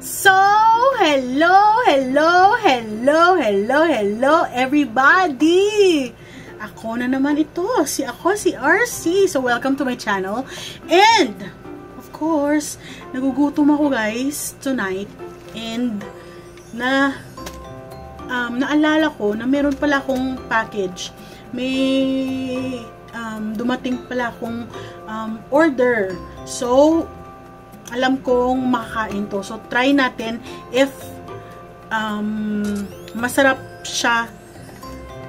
So, hello everybody! Ako na naman ito, si RC. So, welcome to my channel. And, of course, nagugutom ako guys tonight. And, naalala ko na meron pala akong package. May dumating pala akong order. So, alam kong makakain to. So, try natin if masarap siya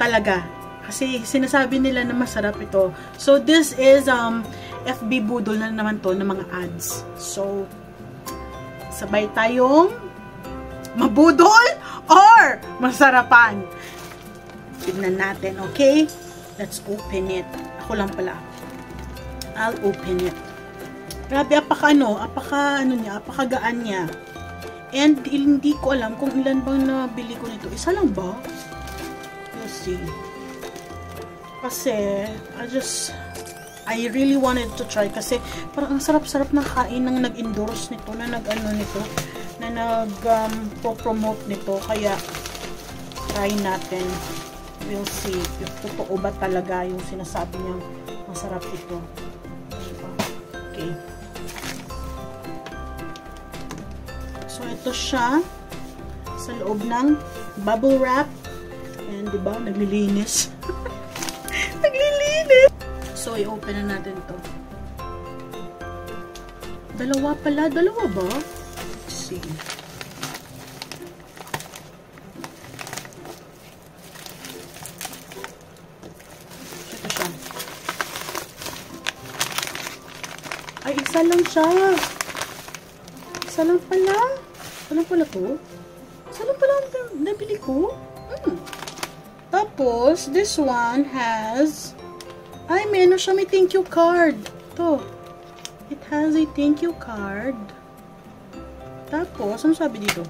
talaga. Kasi sinasabi nila na masarap ito. So, this is FB budol na naman to ng mga ads. So, sabay tayong mabudol or masarapan. Tignan natin, okay? Let's open it. Ako lang pala. I'll open it. Grabe, apakagaan niya. And hindi ko alam kung ilan bang nabili ko nito. Isa lang ba? Let's see. Kasi, I really wanted to try. Kasi, parang ang sarap-sarap ng kain ng nag-endorse nito, na nag-promote nito. Kaya, try natin. We'll see if totoo ba talaga yung sinasabi niyang masarap ito. Okay. So, ito siya sa loob ng bubble wrap. And, diba, naglilinis. Naglilinis! So, i-open na natin to. Dalawa pala. Dalawa ba? Let's see. Ito siya. Ay, isa lang siya. Isa lang pala. Isa lang pala to. Isa lang pala ang nabili ko. Tapos, this one has, ay, may ano siya, may thank you card. To. It has a thank you card. Tapos, ano sabi dito?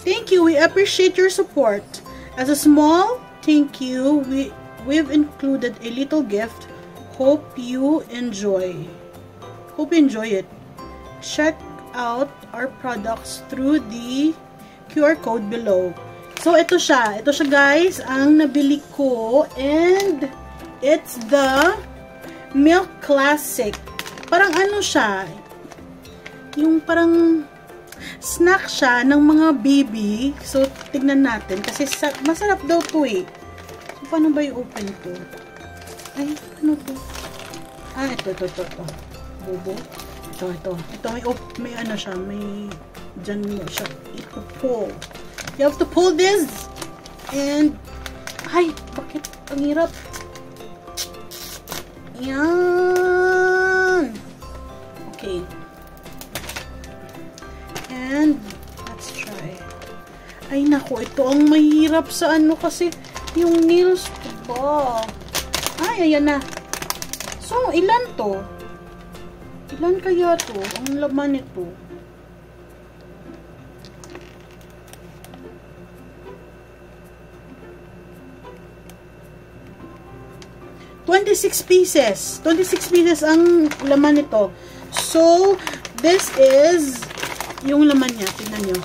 Thank you, we appreciate your support. As a small thank you, we've included a little gift. Hope you enjoy it. Check out our products through the QR code below. So, ito siya. Ito siya, guys, ang nabili ko. And, it's the Milk Classic. Parang ano siya? Yung parang snack siya ng mga baby. So, tignan natin. Kasi, masarap daw to eh. So, paano ba i-open to? Ay, ano to? Ah, ito. Bobo. Ito. May ano siya. May, dyan mo siya. Ito-pull. You have to pull this. And, ay, bakit? Ang hirap. Yan. Okay. And, let's try. Ay, naku. Ito ang mahirap sa ano kasi yung nails ko ba? Ay, ayan na. So, ilan to? Ilan kaya to? Ang laman nito. 26 pieces. 26 pieces ang laman nito. So, this is yung laman niya. Tingnan nyo.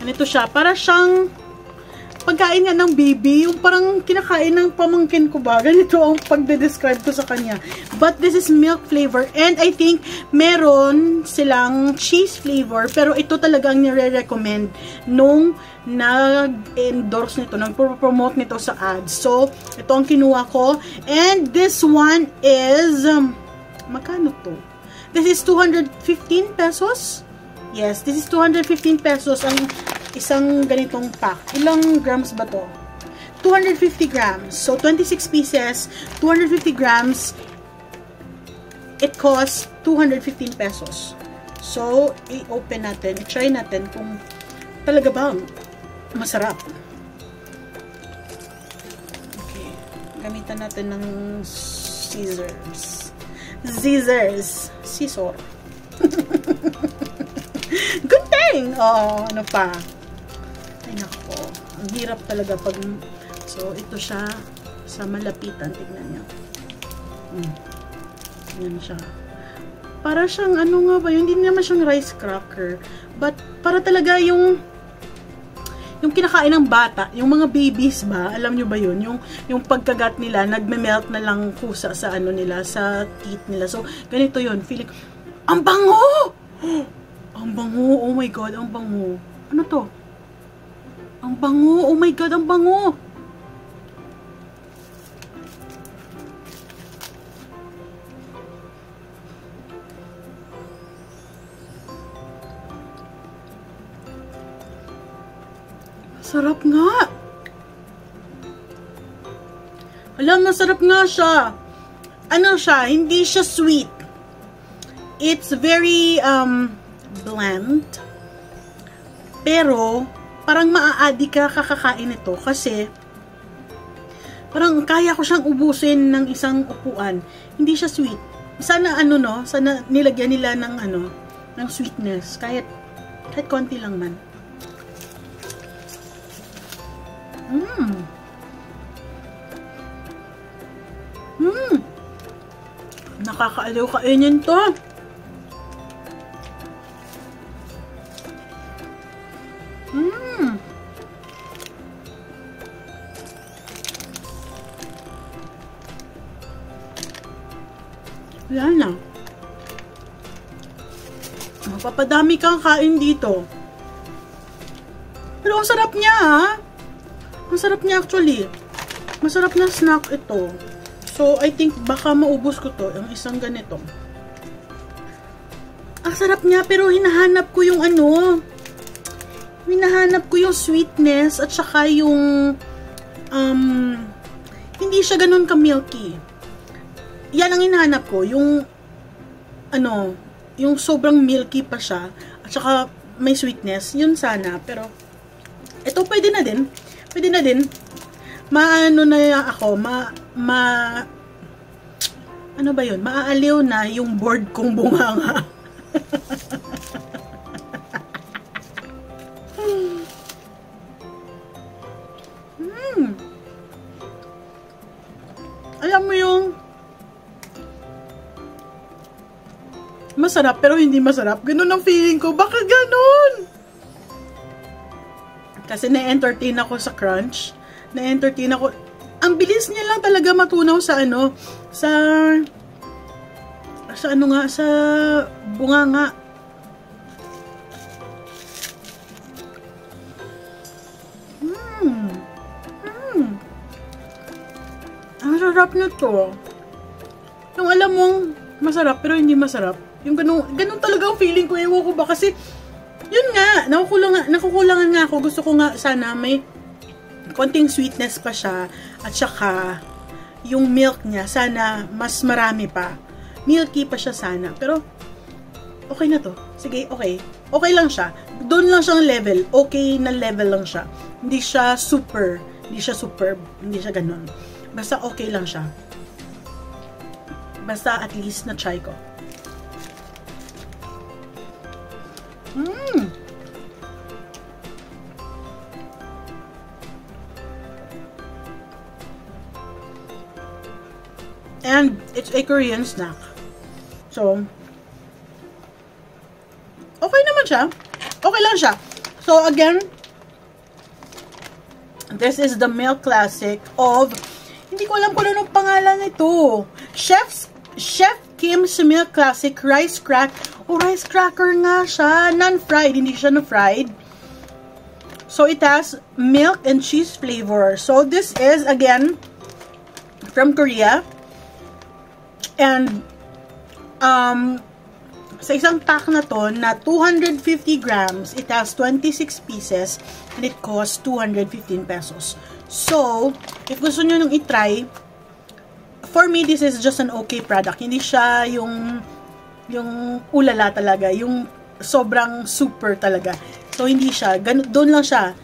Ganito siya. Para siyang pagkain nga ng baby. Yung parang kinakain ng pamangkin ko ba. Ganito ang pagde-describe ko sa kanya. But this is milk flavor. And I think meron silang cheese flavor. Pero ito talaga ang nire-recommend nung nag-endorse nito, nag-promote nito sa ads. So, ito ang kinuha ko. And this one is, magkano to? This is 215 pesos. Yes, this is 215 pesos ang isang ganitong pack. Ilang grams ba to? 250 grams. So, 26 pieces, 250 grams. It costs 215 pesos. So, i-open natin, i-try natin kung talaga bang masarap. Okay. Gamitan natin ng scissors. Scissor. Good thing! Oh, ano pa? Ay, nako. Ang hirap talaga pag... So, ito siya sa malapitan. Tignan nyo. Yan siya. Para siyang, ano nga ba yun? Hindi naman siyang rice cracker. But, para talaga yung kinakain ng bata, yung mga babies ba, alam nyo ba yun? Yung pagkagat nila, nagme-melt na lang kusa sa ano nila, sa teeth nila. So, ganito yun. Feeling, ang bango! Ang bango! Oh my God, ang bango. Ano to? Ang bango! Oh my God, ang bango! Sarap nga! Alam, masarap nga siya. Ano siya? Hindi siya sweet. It's very, bland. Pero, parang maaadi ka kakakain ito. Kasi, parang kaya ko siyang ubusin ng isang upuan. Hindi siya sweet. Sana, sana nilagyan nila ng, ng sweetness. Kahit konti lang man. Nakakaaliw kainin to. Wala na. Mapapadami kang kain dito. Pero ang sarap niya, ha? Ang sarap niya actually. Masarap na snack ito. So, I think baka maubos ko to, yung isang ganito. Ang sarap niya, pero hinahanap ko yung hinahanap ko yung sweetness at saka yung hindi siya ganun ka-milky. Yan ang hinahanap ko, yung yung sobrang milky pa siya at saka may sweetness, yun sana. Pero ito pwede na din. Pwede na din. Maano na ako, ano ba yun? Maaaliw na yung board kong bunganga. Alam mo yung masarap pero hindi masarap. Ganun ang feeling ko. Baka ganun? Kasi na-entertain ako sa crunch. Na-entertain ako. Ang bilis niya lang talaga matunaw sa sa bunganga. Ang sarap nito. Yung alam mong masarap pero hindi masarap. Yung ganun talaga ang feeling ko. Ewan ko ba kasi yun nga, nakukulangan nga ako. Gusto ko nga sana may konting sweetness pa siya at saka yung milk niya sana mas marami pa. Milky pa siya sana. Pero okay na to. Sige, okay. Okay lang siya. Doon lang siyang level. Okay na level lang siya. Hindi siya super. Hindi siya superb. Hindi siya ganun. Basta okay lang siya. Basta at least na-try ko. And it's a Korean snack. So, okay naman siya. Okay lang siya. So, again, this is the Milk Classic of, hindi ko alam kung anong pangalan nito. Chef Kim's Milk Classic Rice Rice Cracker nga siya. Non-fried. Hindi siya na-fried. So, it has milk and cheese flavor. So, this is, again, from Korea. And, sa isang pack na to, na 250 grams, it has 26 pieces, and it costs 215 pesos. So, if gusto nyo nung itry, for me, this is just an okay product. Hindi siya yung ulala talaga, yung sobrang super talaga. So, hindi siya, doon lang siya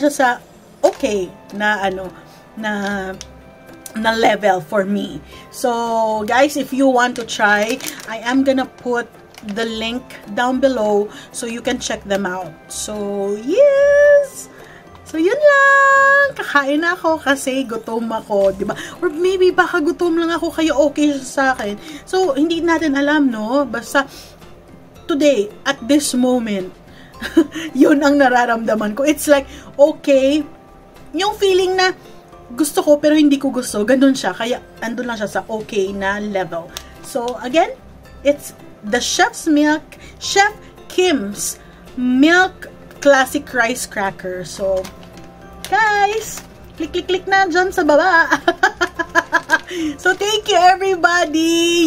sa okay na na level for me. So, guys, if you want to try, I am gonna put the link down below so you can check them out. So, yes! So, yun lang. Kakain na ako kasi gutom ako, di ba? Or maybe baka gutom lang ako, kaya okay siya sa akin. So, hindi natin alam, no? Basta, today, at this moment, yun ang nararamdaman ko. It's like, okay, yung feeling na gusto ko pero hindi ko gusto, ganun siya. Kaya, andun lang siya sa okay na level. So, again, it's the Chef Kim's Milk Classic Rice Cracker. So, guys, click na dyan sa baba. So, thank you everybody.